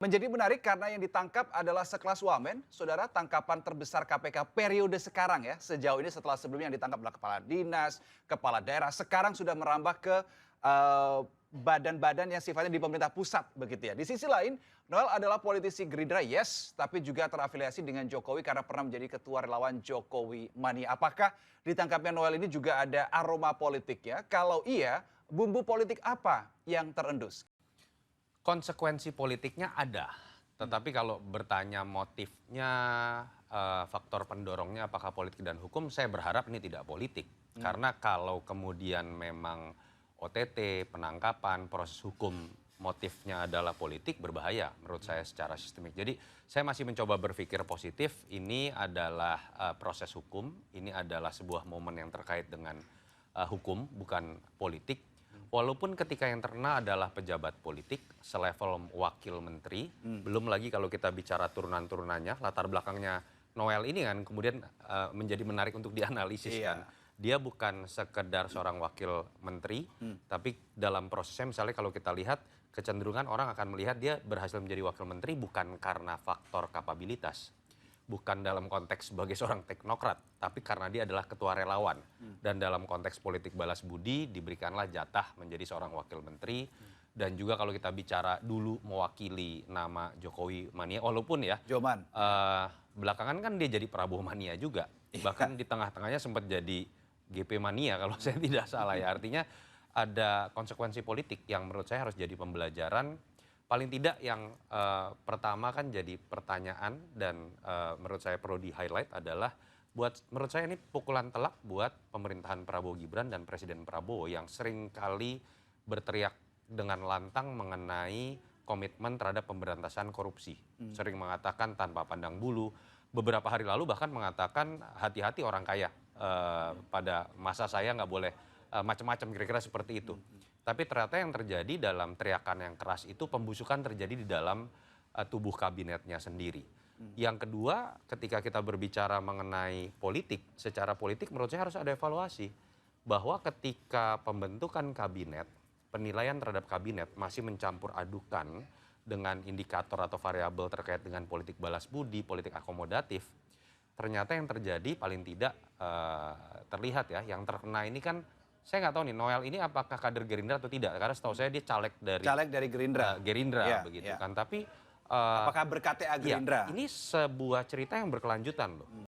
Menjadi menarik karena yang ditangkap adalah sekelas wamen, saudara, tangkapan terbesar KPK periode sekarang ya. Sejauh ini setelah sebelumnya yang ditangkap adalah kepala dinas, kepala daerah, sekarang sudah merambah ke badan-badan yang sifatnya di pemerintah pusat begitu ya. Di sisi lain, Noel adalah politisi Gerindra, yes, tapi juga terafiliasi dengan Jokowi karena pernah menjadi ketua relawan Jokowi Mania. Apakah ditangkapnya Noel ini juga ada aroma politik ya? Kalau iya, bumbu politik apa yang terendus? Konsekuensi politiknya ada, tetapi kalau bertanya motifnya, faktor pendorongnya apakah politik dan hukum, saya berharap ini tidak politik. Karena kalau kemudian memang OTT, penangkapan, proses hukum motifnya adalah politik, berbahaya menurut saya secara sistemik. Jadi saya masih mencoba berpikir positif, ini adalah proses hukum, ini adalah sebuah momen yang terkait dengan hukum, bukan politik. Walaupun ketika yang terkena adalah pejabat politik, selevel wakil menteri, belum lagi kalau kita bicara turunan-turunannya, latar belakangnya Noel ini kan kemudian menjadi menarik untuk dianalisis kan. Dia bukan sekedar seorang wakil menteri, tapi dalam prosesnya misalnya kalau kita lihat, kecenderungan orang akan melihat dia berhasil menjadi wakil menteri bukan karena faktor kapabilitas. Bukan dalam konteks sebagai seorang teknokrat, tapi karena dia adalah ketua relawan. Dan dalam konteks politik balas budi, diberikanlah jatah menjadi seorang wakil menteri. Dan juga kalau kita bicara dulu mewakili nama Jokowi Mania, walaupun ya, Joman. belakangan kan dia jadi Prabowo Mania juga. Bahkan di tengah-tengahnya sempat jadi GP Mania kalau saya tidak salah ya. Artinya ada konsekuensi politik yang menurut saya harus jadi pembelajaran. Paling tidak yang pertama kan jadi pertanyaan dan menurut saya perlu di-highlight adalah menurut saya ini pukulan telak buat pemerintahan Prabowo Gibran dan Presiden Prabowo yang sering kali berteriak dengan lantang mengenai komitmen terhadap pemberantasan korupsi. Sering mengatakan tanpa pandang bulu, beberapa hari lalu bahkan mengatakan hati-hati orang kaya, pada masa saya nggak boleh macam-macam, kira-kira seperti itu. Tapi ternyata yang terjadi dalam teriakan yang keras itu pembusukan terjadi di dalam tubuh kabinetnya sendiri. Yang kedua, ketika kita berbicara mengenai politik, secara politik menurut saya harus ada evaluasi. Bahwa ketika pembentukan kabinet, penilaian terhadap kabinet masih mencampur adukan dengan indikator atau variabel terkait dengan politik balas budi, politik akomodatif, ternyata yang terjadi paling tidak terlihat ya, yang terkena ini kan, saya nggak tahu nih Noel ini apakah kader Gerindra atau tidak, karena setahu saya dia caleg Dari Gerindra. Gerindra Ya, begitu ya. kan. Tapi Apakah berKTA ya, Gerindra? ini sebuah cerita yang berkelanjutan loh.